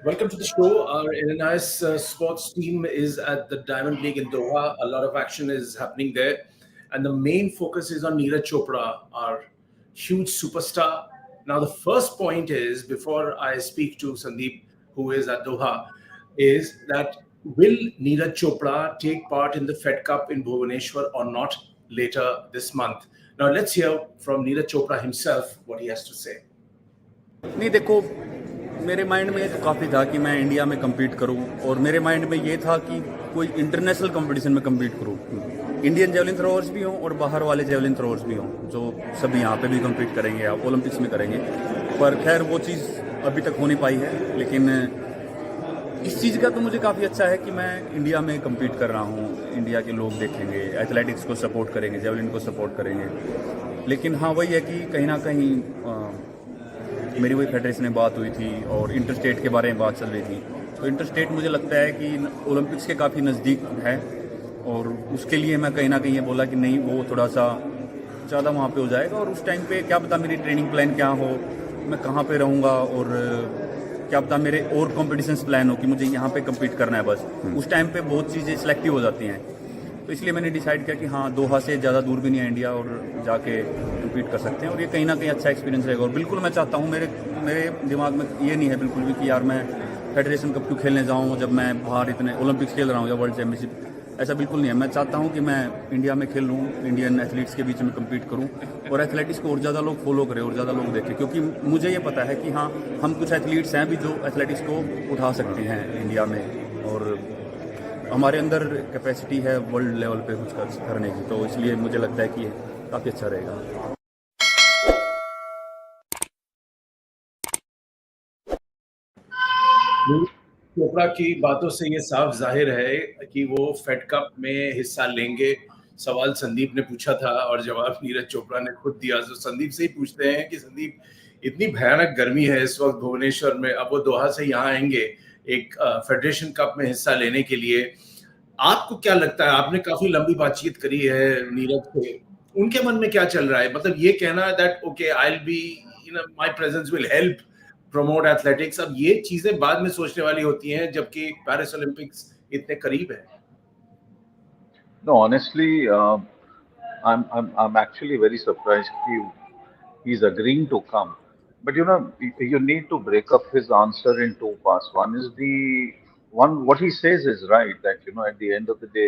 Welcome to the show. Our NNIS sports team is at the Diamond League in Doha. A lot of action is happening there. And the main focus is on Neeraj Chopra, our huge superstar. Now, the first point is, before I speak to Sandeep, who is at Doha, is that will Neeraj Chopra take part in the Fed Cup in Bhubaneswar or not later this month? Now, let's hear from Neeraj Chopra himself what he has to say. नहीं देखो, मेरे mind में तो काफ़ी था कि मैं India में compete करूं, और मेरे माइंड में ये था कि कोई इंटरनेशनल कंपटीशन में compete करूं, इंडियन जेवलिन थ्रोअर्स भी हों और बाहर वाले जेवलिन थ्रोअर्स भी हों, जो सभी यहाँ पे भी compete करेंगे या ओलंपिक्स में करेंगे। पर खैर वो चीज़ अभी तक हो नहीं पाई है, लेकिन इस चीज़ का तो मुझे काफ़ी अच्छा है कि मैं इंडिया में compete कर रहा हूँ, इंडिया के लोग देखेंगे, एथलेटिक्स को सपोर्ट करेंगे, जेवलिन को सपोर्ट करेंगे। लेकिन हाँ, वही है कि कहीं ना कहीं मेरी वही फेडरेशन में बात हुई थी और इंटर स्टेट के बारे में बात चल रही थी। तो इंटर स्टेट मुझे लगता है कि ओलंपिक्स के काफ़ी नज़दीक है, और उसके लिए मैं कहीं ना कहीं ये बोला कि नहीं, वो थोड़ा सा ज़्यादा वहाँ पे हो जाएगा, और उस टाइम पे क्या पता मेरी ट्रेनिंग प्लान क्या हो, मैं कहाँ पे रहूँगा, और क्या पता मेरे और कॉम्पिटिशन्स प्लान हो कि मुझे यहाँ पे कम्पीट करना है। बस उस टाइम पे बहुत चीज़ें सिलेक्टिव हो जाती हैं। तो इसलिए मैंने डिसाइड किया कि हाँ, दोहा से ज़्यादा दूर भी नहीं है इंडिया, और जाके कम्पीट कर सकते हैं, और ये कहीं ना कहीं अच्छा एक्सपीरियंस रहेगा। और बिल्कुल मैं चाहता हूँ, मेरे दिमाग में ये नहीं है बिल्कुल भी कि यार मैं फेडरेशन कप क्यों खेलने जाऊँ जब मैं बाहर इतने ओलंपिक्स खेल रहा हूँ या वर्ल्ड चैम्पियनशिप, ऐसा बिल्कुल नहीं है। मैं चाहता हूँ कि मैं इंडिया में खेलूँ, इंडियन एथलीट्स के बीच में कम्पीट करूँ, और एथलेटिक्स को और ज़्यादा लोग फॉलो करें और ज़्यादा लोग देखें, क्योंकि मुझे ये पता है कि हाँ, हम कुछ एथलीट्स हैं भी जो एथलेटिक्स को उठा सकते हैं इंडिया में, और हमारे अंदर कैपेसिटी है वर्ल्ड लेवल पे कुछ करने की। तो इसलिए मुझे लगता है कि ये काफ़ी अच्छा रहेगा। चोपड़ा की बातों से ये साफ जाहिर है कि वो फेड कप में हिस्सा लेंगे। सवाल संदीप ने पूछा था और जवाब नीरज चोपड़ा ने खुद दिया। तो संदीप से ही पूछते हैं कि संदीप, इतनी भयानक गर्मी है इस वक्त भुवनेश्वर में, अब वो दोहा से यहाँ आएंगे एक फेडरेशन कप में हिस्सा लेने के लिए। आपको क्या लगता है, आपने काफी लंबी बातचीत करी है नीरज से, उनके मन में क्या चल रहा है? मतलब ये कहना that okay I will be, you know, my presence will help promote athletics, अब ये चीजें बाद में सोचने वाली होती हैं जबकि पेरिस ओलंपिक्स इतने करीब है। No, honestly, I'm actually very surprised he's agreeing to come. But you need to break up his answer in two parts. One is the one what he says is right, that at the end of the day,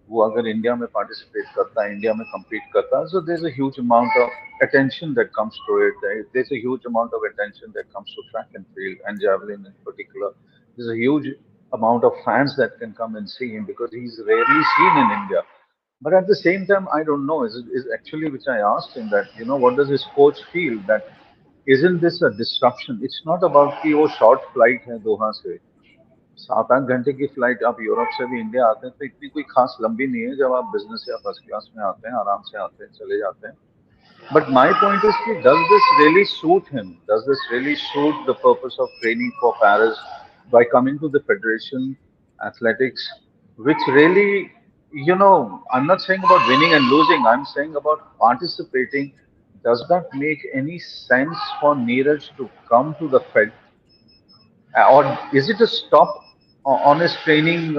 वो अगर India में participate करता है, India में compete करता है, so there's a huge amount of attention that comes to it. There's a huge amount of attention that comes to track and field and javelin in particular. There's a huge amount of fans that can come and see him because he's rarely seen in India. But at the same time, I don't know. Is actually which I asked him that what does his coach feel, that isn't this a disruption? It's not about कि वो short flight है दोहा से, 7-8 घंटे की flight आप Europe से भी India आते हैं तो इतनी कोई खास लंबी नहीं है। जब आप बिजनेस या फर्स्ट क्लास में आते हैं, आराम से आते हैं, चले जाते हैं। But my point is, does this really suit him? Does this really suit the purpose of training for Paris by coming to the Federation Athletics, which really, I'm not saying about winning and losing, I'm saying about participating. Does that make any sense for Neeraj to come to the Fed? Or is it a stop on his training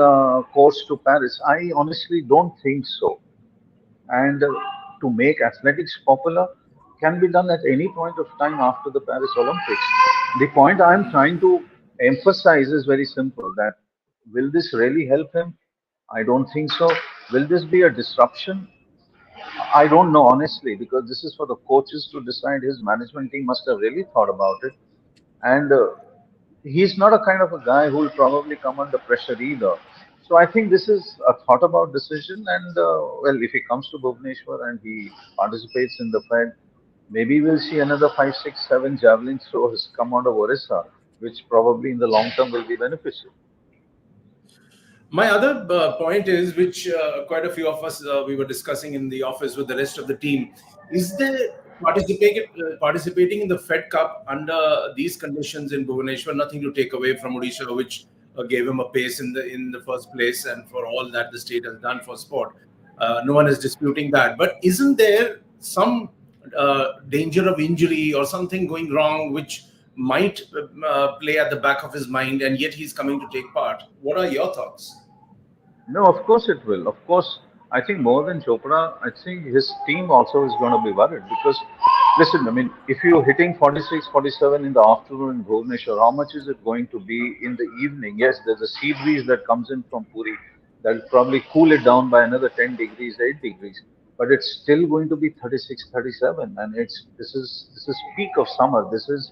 course to Paris? I honestly don't think so. And to make athletics popular can be done at any point of time after the Paris Olympics. The point I'm trying to emphasize is very simple, that will this really help him? I don't think so. Will this be a disruption? I don't know, honestly, because this is for the coaches to decide. His management team must have really thought about it. And he's not a kind of a guy who will probably come under pressure either. So I think this is a thought about decision. And well, if he comes to Bhubaneswar and he participates in the Fed, maybe we'll see another 5, 6, 7 javelin throwers come out of Orissa, which probably in the long term will be beneficial. My other point is, which quite a few of us we were discussing in the office with the rest of the team, is there participating in the Fed Cup under these conditions in Bhubaneswar, nothing to take away from Odisha, which gave him a pace in the first place, and for all that the state has done for sport. No one is disputing that. But isn't there some danger of injury or something going wrong, which might play at the back of his mind, and yet he's coming to take part. What are your thoughts? No, of course it will. Of course, I think more than Chopra, I think his team also is going to be worried because, listen, I mean, if you're hitting 46, 47 in the afternoon in Bhubaneswar, how much is it going to be in the evening? Yes, there's a sea breeze that comes in from Puri that'll probably cool it down by another 10 degrees, 8 degrees, but it's still going to be 36, 37, and this is peak of summer. This is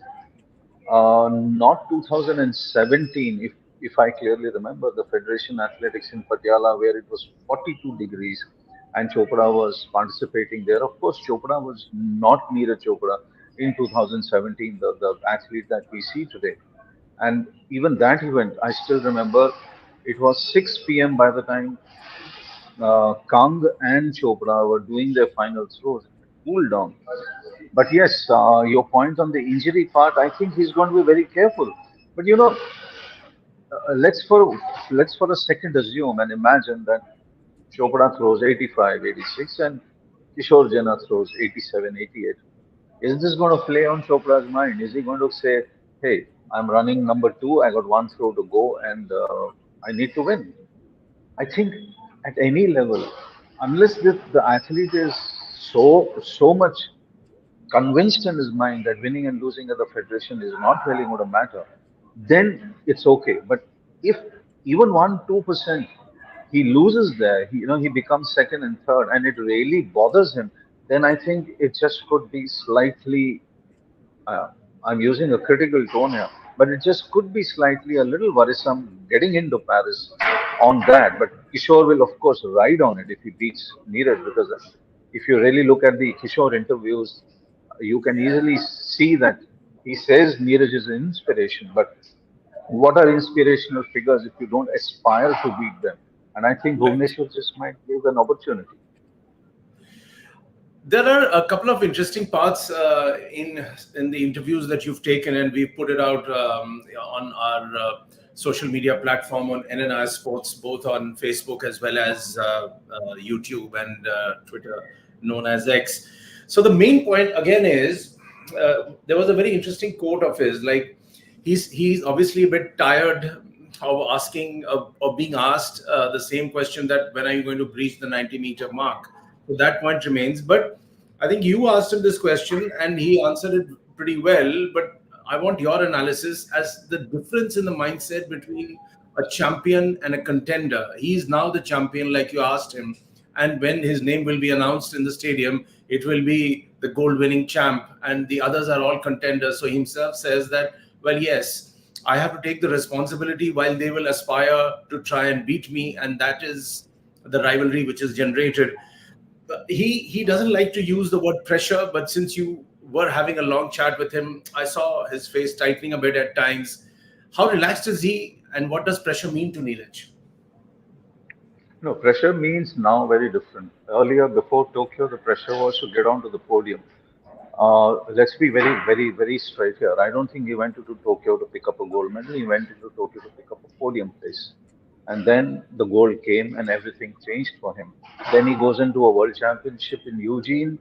not 2017, if I clearly remember, the Federation Athletics in Patiala, where it was 42 degrees and Chopra was participating there. Of course, Chopra was not Neeraj Chopra in 2017, the athlete that we see today. And even that event, I still remember it was 6 p.m. by the time Kang and Chopra were doing their final throws. It had cooled down. But yes, your point on the injury part, I think he's going to be very careful. But let's for a second assume and imagine that Chopra throws 85, 86, and Kishore Jena throws 87, 88. Is this going to play on Chopra's mind? Is he going to say, "Hey, I'm running number two. I got one throw to go, and I need to win"? I think at any level, unless the athlete is so much convinced in his mind that winning and losing at the federation is not really going to matter, then it's okay. But if even 1, 2% he loses there, he becomes second and third, and it really bothers him, then I think it just could be slightly uh, I'm using a critical tone here, but it just could be slightly a little worrisome getting into Paris on that. But Kishore will, of course, ride on it if he beats Neeraj, because if you really look at the Kishore interviews, you can easily see that he says Neeraj is an inspiration. But what are inspirational figures if you don't aspire to beat them? And I think Right. Bhubaneswar just might give an opportunity. There are a couple of interesting parts in the interviews that you've taken, and we've put it out on our social media platform on NNI Sports, both on Facebook as well as YouTube and Twitter, known as X. So the main point again is there was a very interesting quote of his. Like he's obviously a bit tired of asking of being asked the same question, that when are you going to breach the 90-meter mark. So that point remains. But I think you asked him this question and he answered it pretty well. But I want your analysis as the difference in the mindset between a champion and a contender. He's now the champion, like you asked him. And when his name will be announced in the stadium, it will be the gold winning champ, and the others are all contenders. So himself says that, well, yes, I have to take the responsibility while they will aspire to try and beat me. And that is the rivalry which is generated. He doesn't like to use the word pressure, but since you were having a long chat with him, I saw his face tightening a bit at times. How relaxed is he, and what does pressure mean to Neeraj? No, pressure means now very different. Earlier, before Tokyo, the pressure was to get onto the podium. Let's be very, very, very straight here. I don't think he went to Tokyo to pick up a gold medal. He went into Tokyo to pick up a podium place. And then the gold came and everything changed for him. Then he goes into a world championship in Eugene,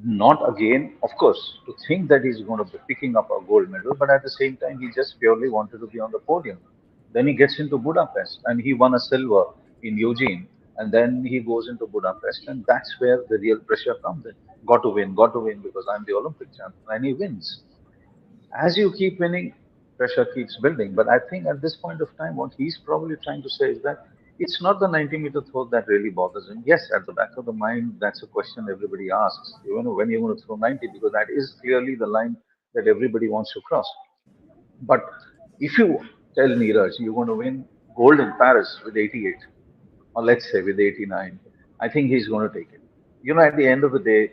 not again, of course, to think that he's going to be picking up a gold medal, but at the same time, he just purely wanted to be on the podium. Then he gets into Budapest and he won a silver in Eugene. And then he goes into Budapest, and that's where the real pressure comes in. Got to win because I'm the Olympic champion. And he wins. As you keep winning, pressure keeps building. But I think at this point of time, what he's probably trying to say is that it's not the 90-meter throw that really bothers him. Yes, at the back of the mind, that's a question everybody asks. When you're going to throw 90, because that is clearly the line that everybody wants to cross. But if you tell Neeraj you're going to win gold in Paris with 88, or let's say with 89, I think he's going to take it. At the end of the day,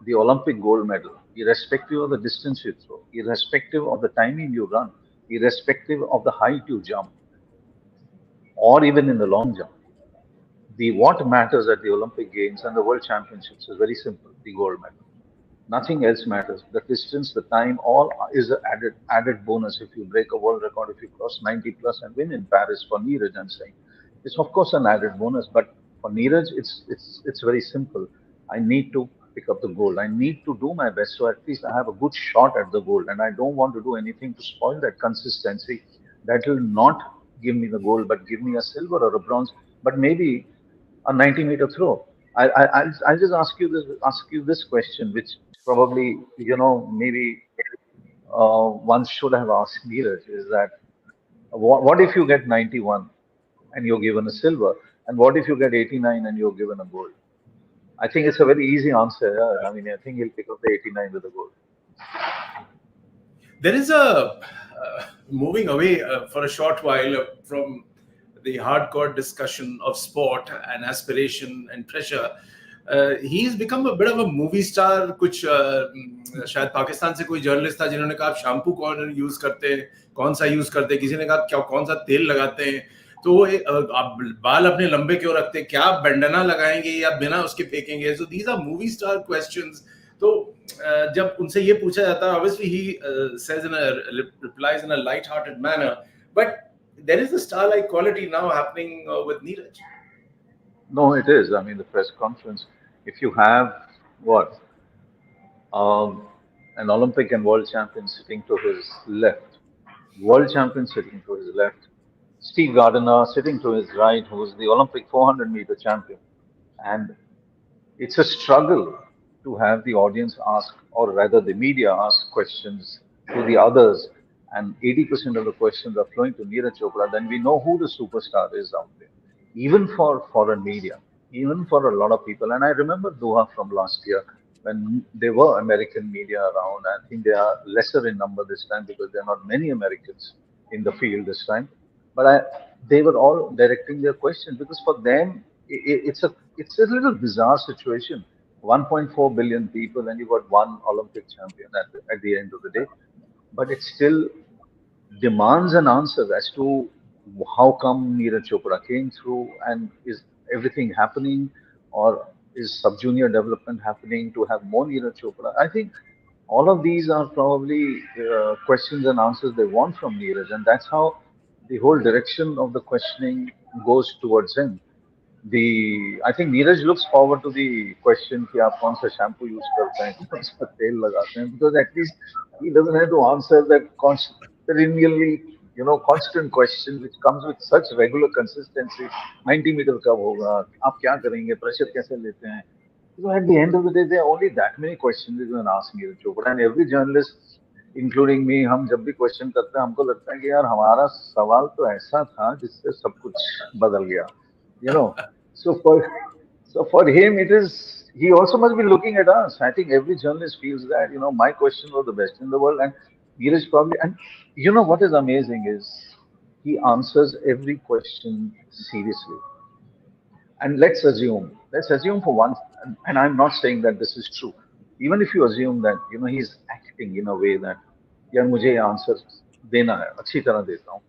the Olympic gold medal, irrespective of the distance you throw, irrespective of the timing you run, irrespective of the height you jump, or even in the long jump, the what matters at the Olympic Games and the World Championships is very simple: the gold medal. Nothing else matters. The distance, the time, all is an added bonus. If you break a world record, if you cross 90 plus and win in Paris for Neeraj, I'm saying it's of course an added bonus. But for Neeraj, it's very simple. I need to pick up the gold. I need to do my best so at least I have a good shot at the gold. And I don't want to do anything to spoil that consistency. That will not give me the gold, but give me a silver or a bronze, but maybe a 90-meter throw. I'll just ask you this question, which probably maybe one should have asked Neeraj, is that what if you get 91 and you're given a silver, and what if you get 89 and you're given a gold? I think it's a very easy answer. Yeah. I mean, I think he'll pick up the 89 with the gold. There is a moving away for a short while from the hardcore discussion of sport and aspiration and pressure. He's become a bit of a movie star. कुछ शायद पाकिस्तान से कोई journalist था जिन्होंने कहा आप shampoo कौन use करते हैं, कौन सा यूज करते हैं, किसी ने कहा क्या कौन सा तेल लगाते हैं, तो आप बाल अपने लंबे क्यों रखते हैं, क्या आप बैंडना लगाएंगे या बिना उसके फेंकेंगे. So these are movie star questions. तो जब उनसे ये पूछा जाता है, obviously he says replies in a light-hearted manner, but there is a star-like quality now happening with Neeraj. No, it is. I mean, the press conference. If you have what an Olympic and world champion sitting to his left, world champion sitting to his left, Steve Gardiner sitting to his right, who was the Olympic 400-meter champion, and it's a struggle to have the audience ask, or rather the media ask questions to the others, and 80% of the questions are flowing to Neeraj Chopra, then we know who the superstar is out there, even for foreign media, even for a lot of people. And I remember Doha from last year when there were American media around. I think they are lesser in number this time because there are not many Americans in the field this time. But they were all directing their questions because for them it's a little bizarre situation. 1.4 billion people, and you got one Olympic champion at the end of the day. But it still demands an answer as to how come Neeraj Chopra came through, and is everything happening, or is sub junior development happening to have more Neeraj Chopra? I think all of these are probably questions and answers they want from Neeraj, and that's how the whole direction of the questioning goes towards him. I think Neeraj looks forward to the question कि आप कौन सा shampoo use करते हैं, कौन सा तेल लगाते हैं, because at least he doesn't have to answer that perennially, constant question which comes with such regular consistency. 90 meter कब होगा, आप क्या करेंगे, pressure कैसे लेते हैं. So at the end of the day, there are only that many questions you can ask Neeraj Chopra, and every journalist, including me, हम जब भी question करते हैं, हमको लगता है कि यार हमारा सवाल तो ऐसा था जिससे सब कुछ बदल गया. So for him it is, he also must be looking at us. I think every journalist feels that, my question was the best in the world, and Neeraj probably, and what is amazing is he answers every question seriously. And let's assume for once, and I'm not saying that this is true, even if you assume that he's acting in a way that यार मुझे ये answer देना है, अच्छी तरह देता हूँ.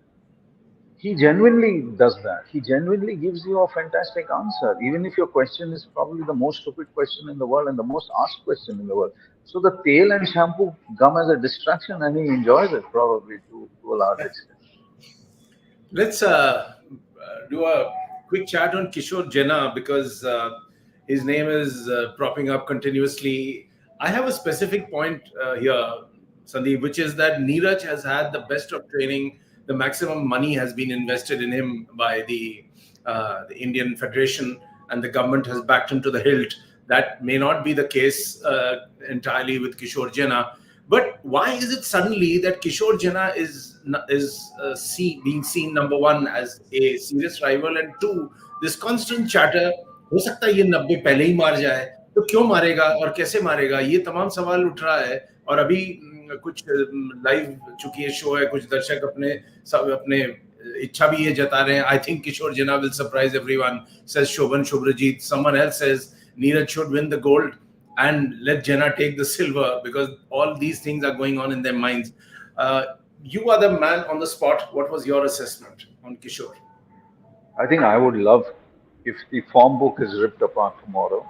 He genuinely does that. He genuinely gives you a fantastic answer, even if your question is probably the most stupid question in the world and the most asked question in the world. So the tail and shampoo come as a distraction, and he enjoys it probably to a large extent. Let's do a quick chat on Kishore Jena, because his name is propping up continuously. I have a specific point here, Sandeep, which is that Neeraj has had the best of training. The maximum money has been invested in him by the Indian Federation, and the government has backed him to the hilt. That may not be the case entirely with Kishore Jena. But why is it suddenly that Kishore Jena is being seen, number one, as a serious rival, and two, this constant chatter, हो सकता है ये 90 पहले ही मार जाए, तो क्यों मारेगा और कैसे मारेगा, ये तमाम सवाल उठ रहा है. और अभी कुछ लाइव चुकी है शो है, कुछ दर्शक अपने इच्छा भी ये जता रहे हैं. I think Kishore Jena will surprise everyone, says Shobhan Shubhrajit. Someone else says Neeraj should win the gold and let Jena take the silver, because all these things are going on in their minds. You are the man on the spot. What was your assessment on Kishore? I think I would love if the form book is ripped apart tomorrow.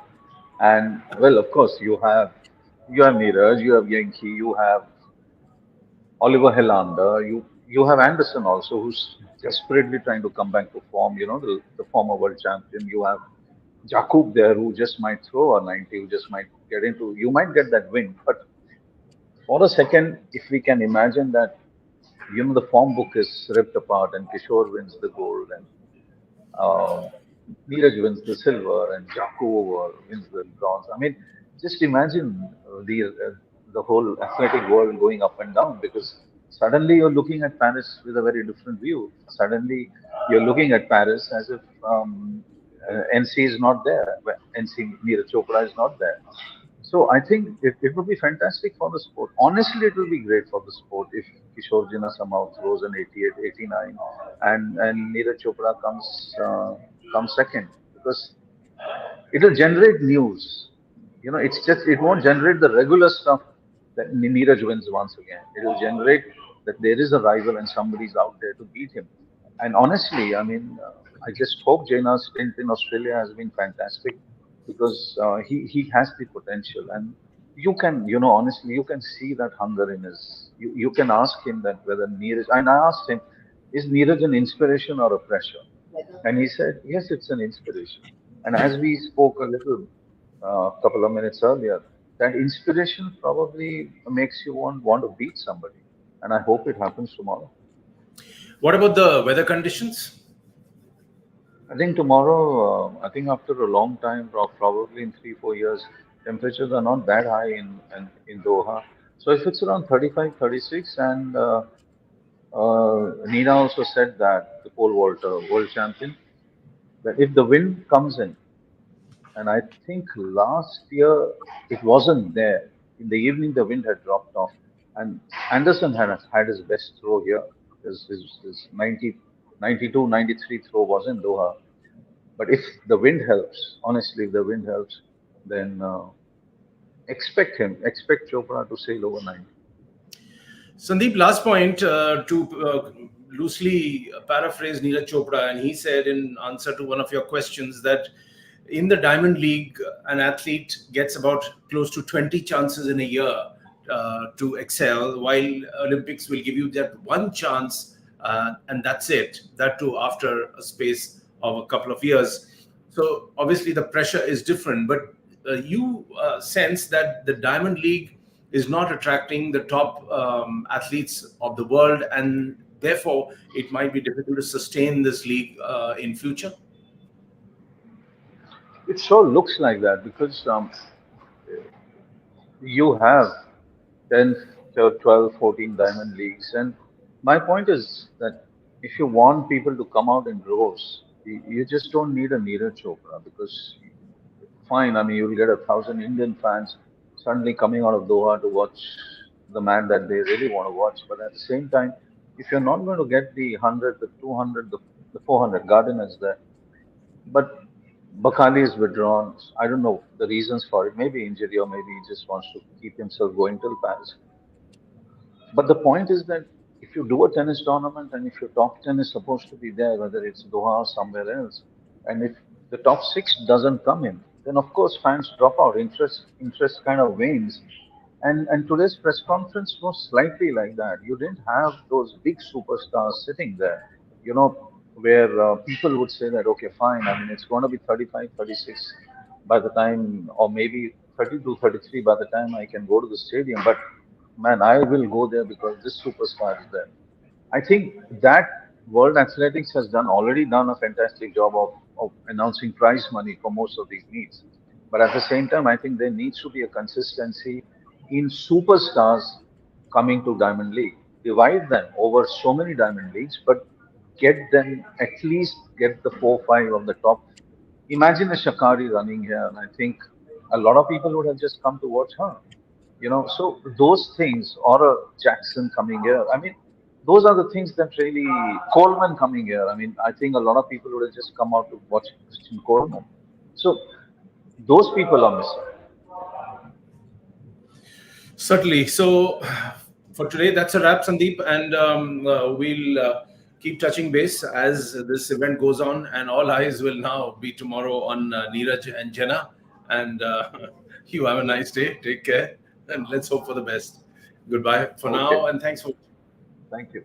And well, of course, you have Neeraj, you have Yankee, you have Oliver Helander, you have Anderson also, who's desperately trying to come back to form. The former world champion. You have Jakub there, who just might throw a 90, who just might get into. You might get that win, but for a second, if we can imagine that the form book is ripped apart and Kishore wins the gold and uh, Neeraj wins the silver and Jaku wins the bronze. I mean, just imagine the whole athletic world going up and down because suddenly you're looking at Paris with a very different view. Suddenly you're looking at Paris as if NC is not there. NC Neeraj Chopra is not there. So I think it would be fantastic for the sport. Honestly, it will be great for the sport if Kishore Jina somehow throws an 88, 89, and Neeraj Chopra comes second because it will generate news. It's just it won't generate the regular stuff that Neeraj wins once again. It will generate that there is a rival and somebody's out there to beat him. And honestly, I mean, I just hope Jena's stint in Australia has been fantastic because he has the potential and you can honestly you can see that hunger in his. You can ask him that whether Neeraj and I asked him, is Neeraj an inspiration or a pressure? And he said, yes, it's an inspiration. And as we spoke a little couple of minutes earlier, that inspiration probably makes you want to beat somebody. And I hope it happens tomorrow. What about the weather conditions? I think tomorrow, I think after a long time, probably in 3, 4 years, temperatures are not that high in Doha. So if it's around 35, 36, and Nina also said that the pole vaulter, world champion, that if the wind comes in, and I think last year it wasn't there. In the evening, the wind had dropped off, and Anderson had his best throw here. His 90, 92, 93 throw was in Doha. But if the wind helps, honestly, if the wind helps, then expect Chopra to sail over 90. Sandeep, last point to loosely paraphrase Neeraj Chopra, and he said in answer to one of your questions that in the Diamond League, an athlete gets about close to 20 chances in a year to excel, while Olympics will give you that one chance, and that's it. That too after a space of a couple of years. So obviously the pressure is different, but you sense that the Diamond League is not attracting the top athletes of the world, and therefore it might be difficult to sustain this league in future. It sure looks like that because you have 10, 12, 14 diamond leagues. And my point is that if you want people to come out in droves, you just don't need a Neeraj Chopra because, fine, I mean, you'll get 1,000 Indian fans suddenly coming out of Doha to watch the man that they really want to watch. But at the same time, if you're not going to get the 100, the 200, the 400, Garden is there. But Bakali is withdrawn. I don't know the reasons for it. Maybe injury or maybe he just wants to keep himself going till Paris. But the point is that if you do a tennis tournament and if your top 10 is supposed to be there, whether it's Doha or somewhere else, and if the top six doesn't come in, then of course fans drop out. Interest kind of wanes. And today's press conference was slightly like that. You didn't have those big superstars sitting there, where people would say that, okay, fine, I mean, it's going to be 35, 36 by the time, or maybe 32, 33 by the time I can go to the stadium. But man, I will go there because this superstar is there. I think that World Athletics has already done a fantastic job of announcing prize money for most of these meets. But at the same time, I think there needs to be a consistency in superstars coming to Diamond League. Divide them over so many Diamond Leagues, but get them at least get the 4, 5 of the top. Imagine a Shakari running here, and I think a lot of people would have just come to watch her. So those things, or a Jackson coming here, I mean, those are the things that really Coleman coming here. I mean, I think a lot of people would have just come out to watch Christian Coleman. So those people are missing. Certainly. So for today, that's a wrap, Sandeep, and we'll keep touching base as this event goes on, and all eyes will now be tomorrow on Neeraj and Jena. And you have a nice day. Take care, and let's hope for the best. Goodbye for now, and thanks for. Thank you.